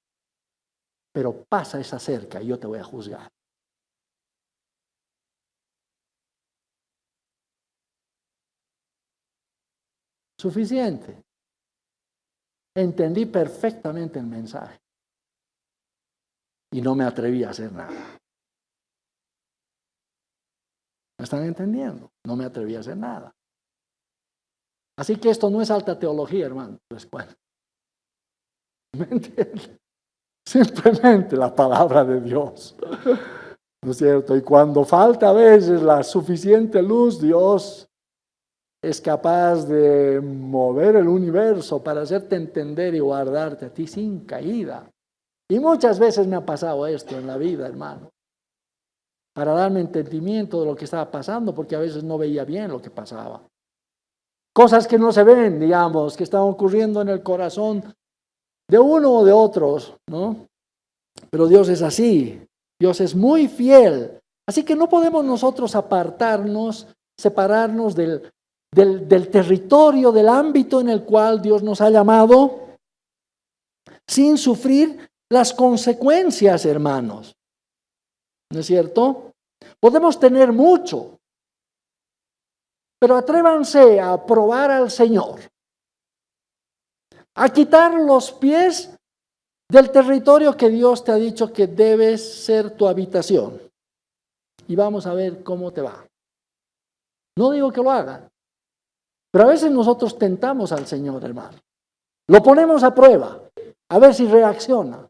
Pero pasa esa cerca y yo te voy a juzgar. Suficiente. Entendí perfectamente el mensaje. Y no me atreví a hacer nada. ¿Me están entendiendo? No me atreví a hacer nada. Así que esto no es alta teología, hermano. Después. ¿Me entienden? Simplemente la palabra de Dios. ¿No es cierto? Y cuando falta a veces la suficiente luz, Dios es capaz de mover el universo para hacerte entender y guardarte a ti sin caída. Y muchas veces me ha pasado esto en la vida, hermano, para darme entendimiento de lo que estaba pasando, porque a veces no veía bien lo que pasaba. Cosas que no se ven, digamos, que están ocurriendo en el corazón de uno o de otros, ¿no? Pero Dios es así, Dios es muy fiel. Así que no podemos nosotros apartarnos, separarnos del territorio, del ámbito en el cual Dios nos ha llamado, sin sufrir las consecuencias, hermanos. ¿No es cierto? Podemos tener mucho, pero atrévanse a probar al Señor, a quitar los pies del territorio que Dios te ha dicho que debes ser tu habitación. Y vamos a ver cómo te va. No digo que lo hagan, pero a veces nosotros tentamos al Señor, hermano. Lo ponemos a prueba, a ver si reacciona,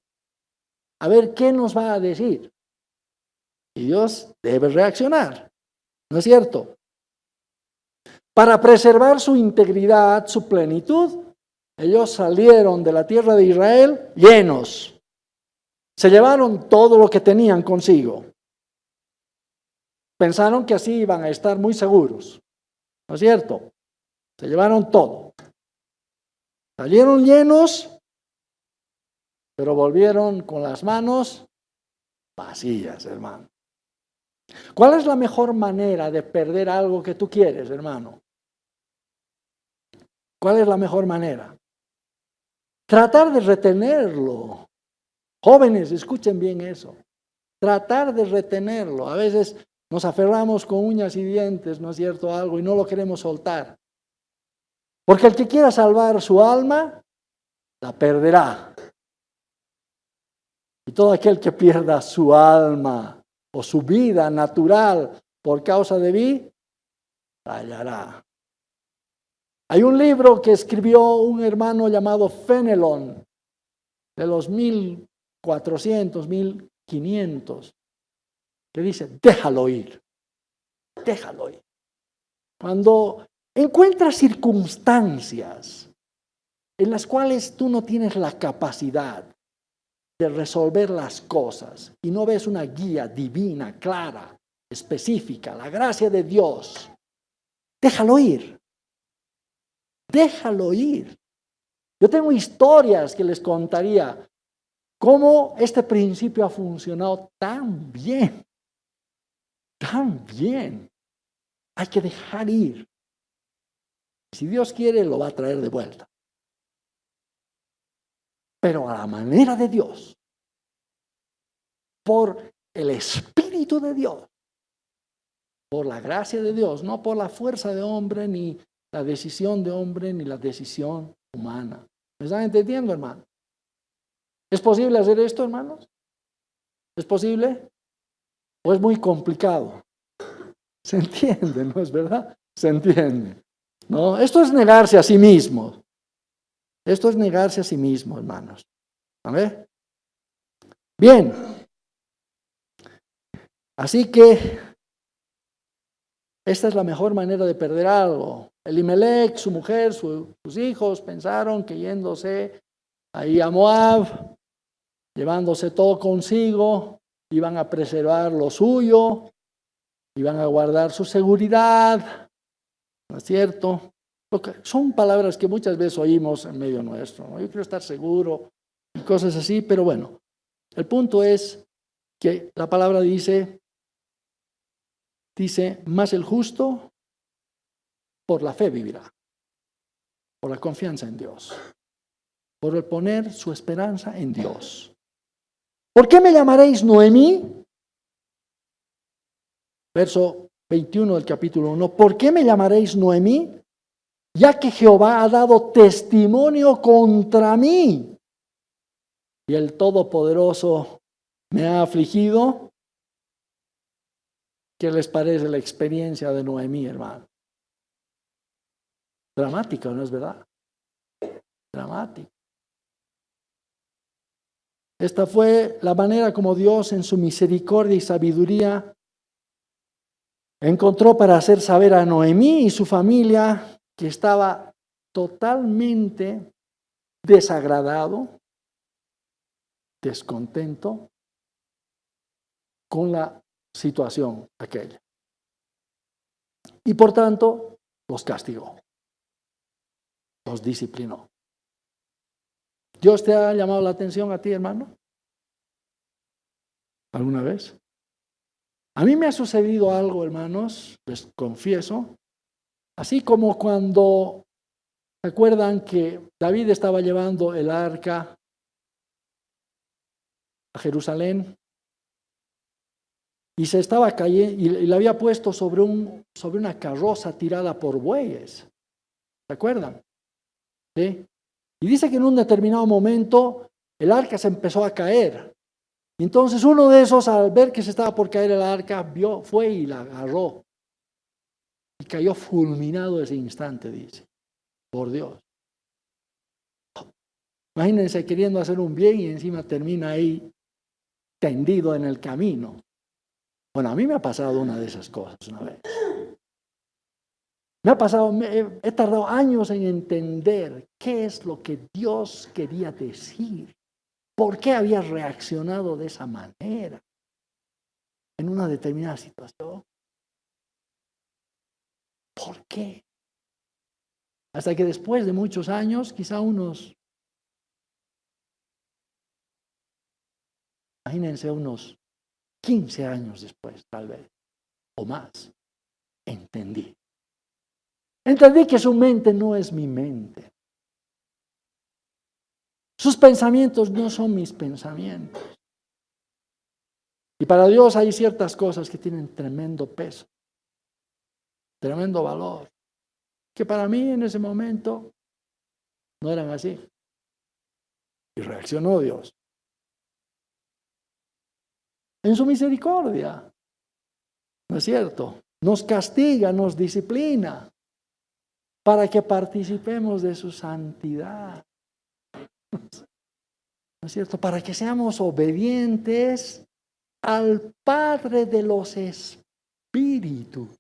a ver qué nos va a decir. Y Dios debe reaccionar, ¿no es cierto? Para preservar su integridad, su plenitud, ellos salieron de la tierra de Israel llenos. Se llevaron todo lo que tenían consigo. Pensaron que así iban a estar muy seguros, ¿no es cierto? Se llevaron todo. Salieron llenos, pero volvieron con las manos vacías, hermano. ¿Cuál es la mejor manera de perder algo que tú quieres, hermano? ¿Cuál es la mejor manera? Tratar de retenerlo. Jóvenes, escuchen bien eso. Tratar de retenerlo. A veces nos aferramos con uñas y dientes, ¿no es cierto? Algo y no lo queremos soltar. Porque el que quiera salvar su alma, la perderá. Y todo aquel que pierda su alma o su vida natural por causa de mí, la hallará. Hay un libro que escribió un hermano llamado Fenelon, de los 1400, 1500, que dice, déjalo ir, déjalo ir. Cuando encuentras circunstancias en las cuales tú no tienes la capacidad de resolver las cosas y no ves una guía divina, clara, específica, la gracia de Dios, déjalo ir. Déjalo ir. Yo tengo historias que les contaría cómo este principio ha funcionado tan bien. Tan bien. Hay que dejar ir. Si Dios quiere, lo va a traer de vuelta. Pero a la manera de Dios. Por el Espíritu de Dios. Por la gracia de Dios. No por la fuerza de hombre, ni la decisión de hombre, ni la decisión humana. ¿Me están entendiendo, hermano? ¿Es posible hacer esto, hermanos? ¿Es posible? ¿O es muy complicado? ¿Se entiende, no es verdad? Se entiende. No, esto es negarse a sí mismo. Esto es negarse a sí mismo, hermanos. ¿A ver? Bien. Así que esta es la mejor manera de perder algo. Elimelech, su mujer, sus hijos pensaron que yéndose ahí a Moab, llevándose todo consigo, iban a preservar lo suyo, iban a guardar su seguridad, ¿no es cierto? Son palabras que muchas veces oímos en medio nuestro, ¿no? Yo quiero estar seguro y cosas así, pero bueno, el punto es que la palabra dice, más el justo por la fe vivirá, por la confianza en Dios, por el poner su esperanza en Dios. ¿Por qué me llamaréis Noemí? Verso 21 del capítulo 1. ¿Por qué me llamaréis Noemí? Ya que Jehová ha dado testimonio contra mí y el Todopoderoso me ha afligido. ¿Qué les parece la experiencia de Noemí, hermano? Dramática, ¿no es verdad? Dramática. Esta fue la manera como Dios, en su misericordia y sabiduría, encontró para hacer saber a Noemí y su familia que estaba totalmente desagradado, descontento con la situación aquella. Y por tanto, los castigó, los disciplinó. ¿Dios te ha llamado la atención a ti, hermano? ¿Alguna vez? A mí me ha sucedido algo, hermanos, les confieso, así como cuando, ¿se acuerdan que David estaba llevando el arca a Jerusalén? Y se estaba cayendo, y la había puesto sobre una carroza tirada por bueyes. ¿Se acuerdan? ¿Sí? Y dice que en un determinado momento el arca se empezó a caer. Y entonces uno de esos, al ver que se estaba por caer el arca, fue y la agarró. Y cayó fulminado ese instante, dice. Por Dios. Imagínense queriendo hacer un bien y encima termina ahí tendido en el camino. Bueno, a mí me ha pasado una de esas cosas una vez. Me ha pasado, he tardado años en entender qué es lo que Dios quería decir. ¿Por qué había reaccionado de esa manera en una determinada situación? ¿Por qué? Hasta que después de muchos años, quizá imagínense unos 15 años después, tal vez, o más, entendí. Entendí que su mente no es mi mente. Sus pensamientos no son mis pensamientos. Y para Dios hay ciertas cosas que tienen tremendo peso, tremendo valor, que para mí en ese momento no eran así. Y reaccionó Dios. En su misericordia, ¿no es cierto? Nos castiga, nos disciplina, para que participemos de su santidad. ¿No es cierto? Para que seamos obedientes al Padre de los Espíritus.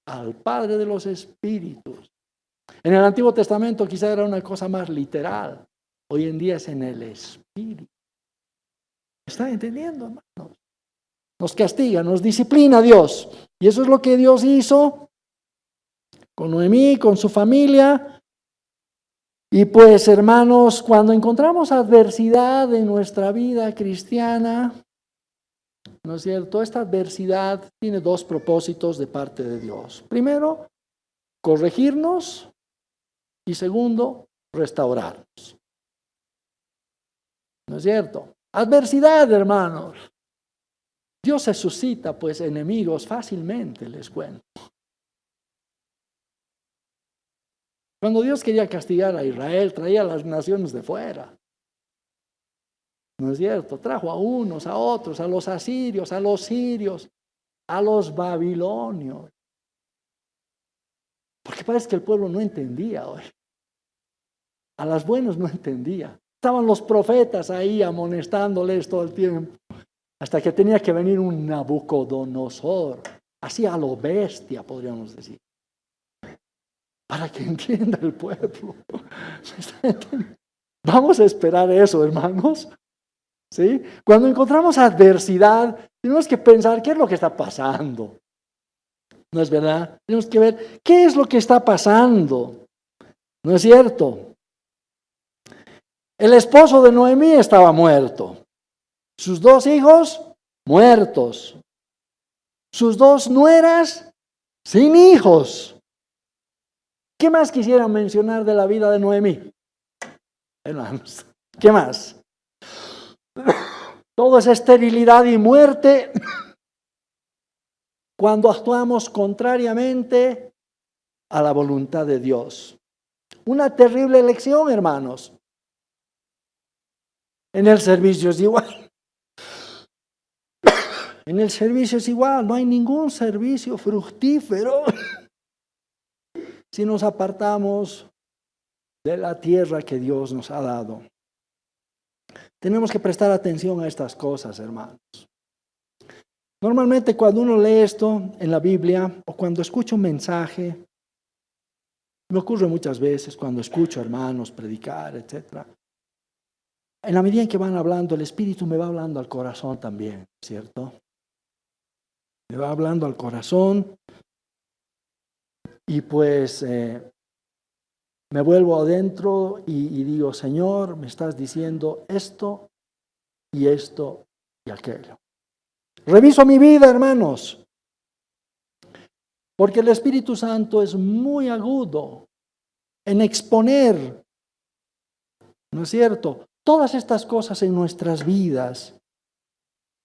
Al Padre de los Espíritus. En el Antiguo Testamento quizá era una cosa más literal. Hoy en día es en el Espíritu. ¿Están entendiendo, hermanos? Nos castiga, nos disciplina Dios. Y eso es lo que Dios hizo con Noemí, con su familia. Y pues, hermanos, cuando encontramos adversidad en nuestra vida cristiana, ¿no es cierto? Esta adversidad tiene dos propósitos de parte de Dios. Primero, corregirnos y segundo, restaurarnos. ¿No es cierto? Adversidad, hermanos. Dios se suscita, pues, enemigos fácilmente, les cuento. Cuando Dios quería castigar a Israel, traía a las naciones de fuera. ¿No es cierto? Trajo a unos, a otros, a los asirios, a los sirios, a los babilonios. Porque parece que el pueblo no entendía hoy. A las buenas no entendía. Estaban los profetas ahí amonestándoles todo el tiempo. Hasta que tenía que venir un Nabucodonosor, así a lo bestia, podríamos decir. Para que entienda el pueblo. Vamos a esperar eso, hermanos. ¿Sí? Cuando encontramos adversidad, tenemos que pensar qué es lo que está pasando. ¿No es verdad? Tenemos que ver qué es lo que está pasando. ¿No es cierto? El esposo de Noemí estaba muerto. Sus 2 hijos muertos. Sus 2 nueras sin hijos. ¿Qué más quisiera mencionar de la vida de Noemí? Hermanos, ¿qué más? Todo es esterilidad y muerte cuando actuamos contrariamente a la voluntad de Dios. Una terrible lección, hermanos. En el servicio es igual. En el servicio es igual, no hay ningún servicio fructífero si nos apartamos de la tierra que Dios nos ha dado. Tenemos que prestar atención a estas cosas, hermanos. Normalmente cuando uno lee esto en la Biblia o cuando escucha un mensaje, me ocurre muchas veces cuando escucho hermanos predicar, etc. En la medida en que van hablando, el Espíritu me va hablando al corazón también, ¿cierto? Me va hablando al corazón y pues me vuelvo adentro y digo, Señor, me estás diciendo esto y aquello. Reviso mi vida, hermanos, porque el Espíritu Santo es muy agudo en exponer, ¿no es cierto?, todas estas cosas en nuestras vidas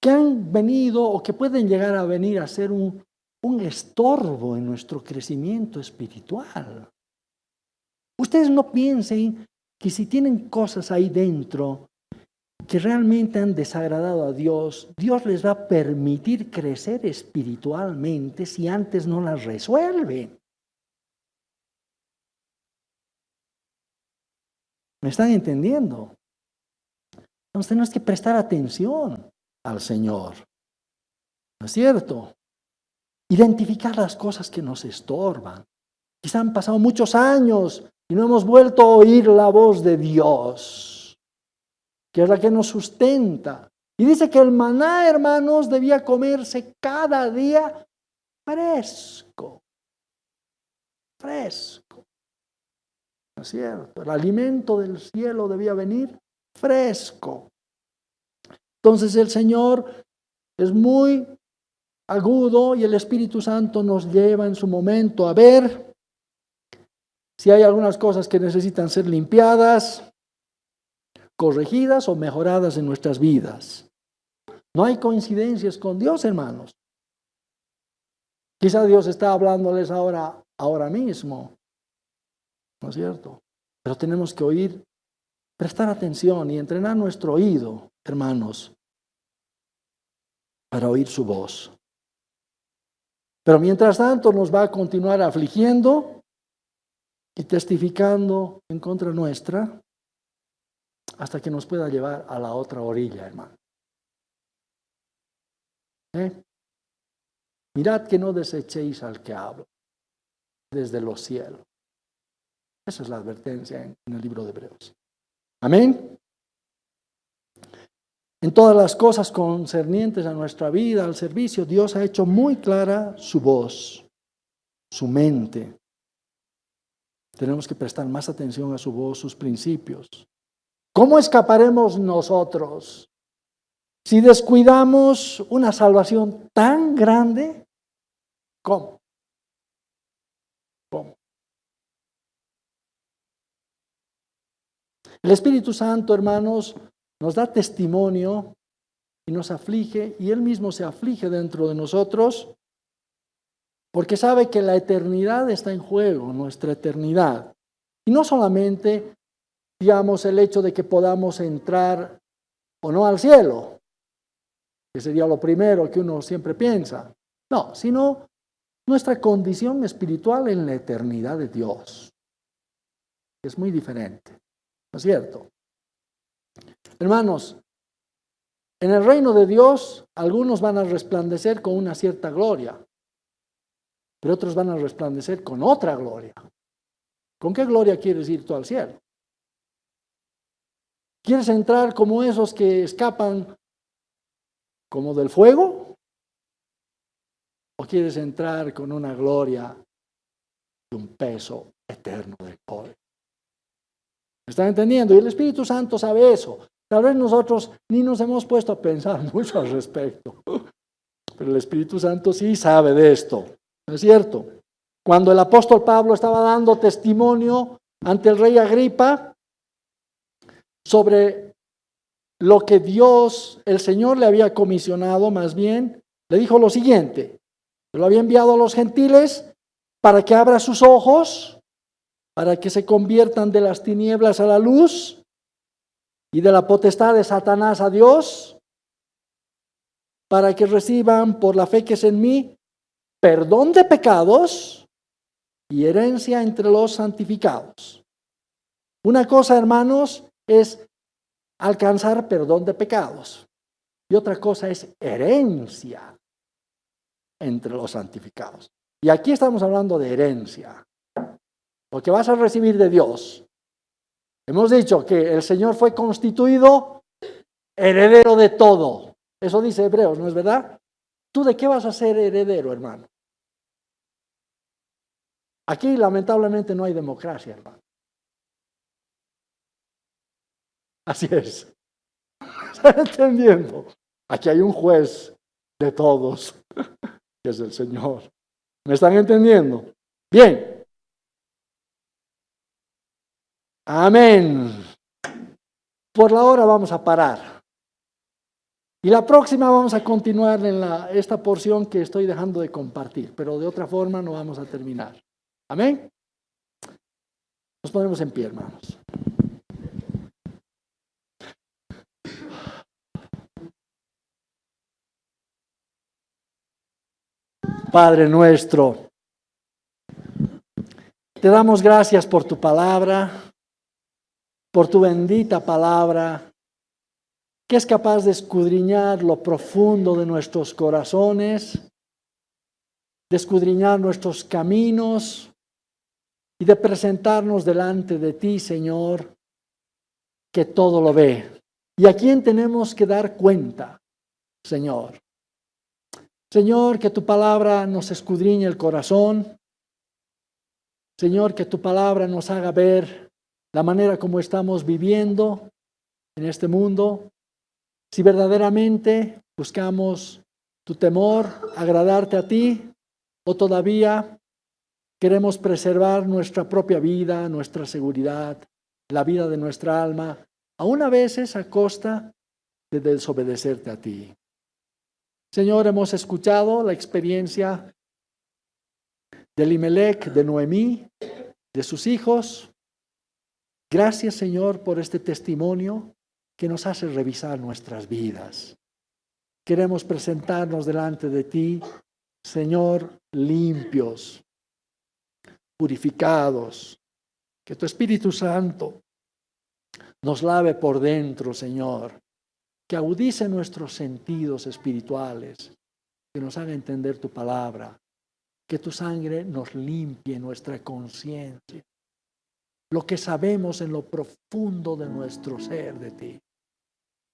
que han venido o que pueden llegar a venir a ser un estorbo en nuestro crecimiento espiritual. Ustedes no piensen que si tienen cosas ahí dentro que realmente han desagradado a Dios, Dios les va a permitir crecer espiritualmente si antes no las resuelven. ¿Me están entendiendo? Entonces tenemos que prestar atención al Señor. ¿No es cierto? Identificar las cosas que nos estorban. Quizá han pasado muchos años y no hemos vuelto a oír la voz de Dios, que es la que nos sustenta. Y dice que el maná, hermanos, debía comerse cada día fresco. Fresco. ¿No es cierto? El alimento del cielo debía venir fresco. Entonces el Señor es muy agudo y el Espíritu Santo nos lleva en su momento a ver si hay algunas cosas que necesitan ser limpiadas, corregidas o mejoradas en nuestras vidas. No hay coincidencias con Dios, hermanos. Quizá Dios está hablándoles ahora mismo, ¿no es cierto? Pero tenemos que oír, prestar atención y entrenar nuestro oído, hermanos, para oír su voz. Pero mientras tanto nos va a continuar afligiendo y testificando en contra nuestra hasta que nos pueda llevar a la otra orilla, hermano. Mirad que no desechéis al que habla desde los cielos. Esa es la advertencia en el libro de Hebreos. Amén. En todas las cosas concernientes a nuestra vida, al servicio, Dios ha hecho muy clara su voz, su mente. Tenemos que prestar más atención a su voz, sus principios. ¿Cómo escaparemos nosotros si descuidamos una salvación tan grande? ¿Cómo? ¿Cómo? El Espíritu Santo, hermanos, nos da testimonio y nos aflige, y Él mismo se aflige dentro de nosotros, porque sabe que la eternidad está en juego, nuestra eternidad. Y no solamente, digamos, el hecho de que podamos entrar o no al cielo, que sería lo primero que uno siempre piensa. No, sino nuestra condición espiritual en la eternidad de Dios. Es muy diferente, ¿no es cierto? Hermanos, en el reino de Dios, algunos van a resplandecer con una cierta gloria, pero otros van a resplandecer con otra gloria. ¿Con qué gloria quieres ir tú al cielo? ¿Quieres entrar como esos que escapan como del fuego? ¿O quieres entrar con una gloria y un peso eterno de gloria? ¿Me están entendiendo? Y el Espíritu Santo sabe eso. Tal vez nosotros ni nos hemos puesto a pensar mucho al respecto. Pero el Espíritu Santo sí sabe de esto. ¿No es cierto? Cuando el apóstol Pablo estaba dando testimonio ante el rey Agripa sobre lo que Dios, el Señor, le había comisionado, más bien, le dijo lo siguiente: lo había enviado a los gentiles para que abra sus ojos, para que se conviertan de las tinieblas a la luz y de la potestad de Satanás a Dios, para que reciban por la fe que es en mí perdón de pecados y herencia entre los santificados. Una cosa, hermanos, es alcanzar perdón de pecados y otra cosa es herencia entre los santificados. Y aquí estamos hablando de herencia, lo que vas a recibir de Dios. Hemos dicho que el Señor fue constituido heredero de todo. Eso dice Hebreos, ¿no es verdad? ¿Tú de qué vas a ser heredero, hermano? Aquí lamentablemente no hay democracia, hermano. Así es. ¿Están entendiendo? Aquí hay un juez de todos, que es el Señor. ¿Me están entendiendo? Bien. Amén. Por la hora vamos a parar. Y la próxima vamos a continuar en esta porción que estoy dejando de compartir, pero de otra forma no vamos a terminar. Amén. Nos ponemos en pie, hermanos. Padre nuestro, te damos gracias por tu palabra, por tu bendita palabra, que es capaz de escudriñar lo profundo de nuestros corazones, de escudriñar nuestros caminos y de presentarnos delante de ti, Señor, que todo lo ve. ¿Y a quién tenemos que dar cuenta, Señor? Señor, que tu palabra nos escudriñe el corazón. Señor, que tu palabra nos haga ver la manera como estamos viviendo en este mundo. Si verdaderamente buscamos tu temor, agradarte a ti, o todavía queremos preservar nuestra propia vida, nuestra seguridad, la vida de nuestra alma, aún a veces a costa de desobedecerte a ti. Señor, hemos escuchado la experiencia de Elimelec, de Noemí, de sus hijos. Gracias, Señor, por este testimonio que nos hace revisar nuestras vidas. Queremos presentarnos delante de ti, Señor, limpios, purificados. Que tu Espíritu Santo nos lave por dentro, Señor. Que agudice nuestros sentidos espirituales, que nos haga entender tu palabra, que tu sangre nos limpie nuestra conciencia, lo que sabemos en lo profundo de nuestro ser de ti.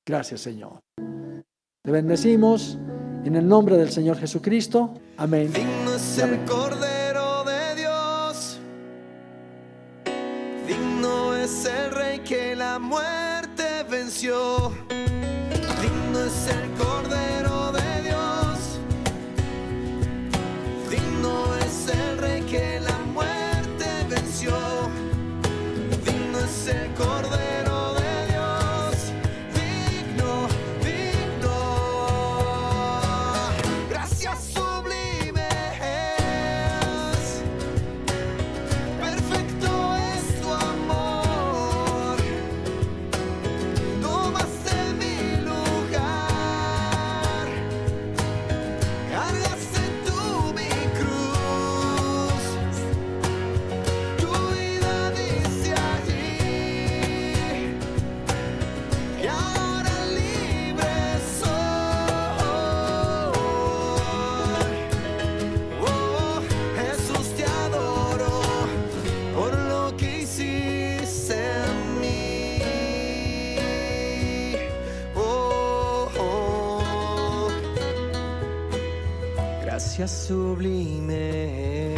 Gracias, Señor. Te bendecimos en el nombre del Señor Jesucristo. Amén. Digno es el Cordero de Dios, digno es el Rey que la muerte venció. Digno es el Cordero de Dios, digno es el Rey que la muerte venció. Digno es el Cordero de Dios, digno, digno. Gracias sublime es, perfecto es tu amor. Tomaste mi lugar, cargaste tú mi cruz, tu vida dice allí, y ahora libre soy. Oh, Jesús, te adoro por lo que hiciste en mí. Oh, oh. Gracias sublime.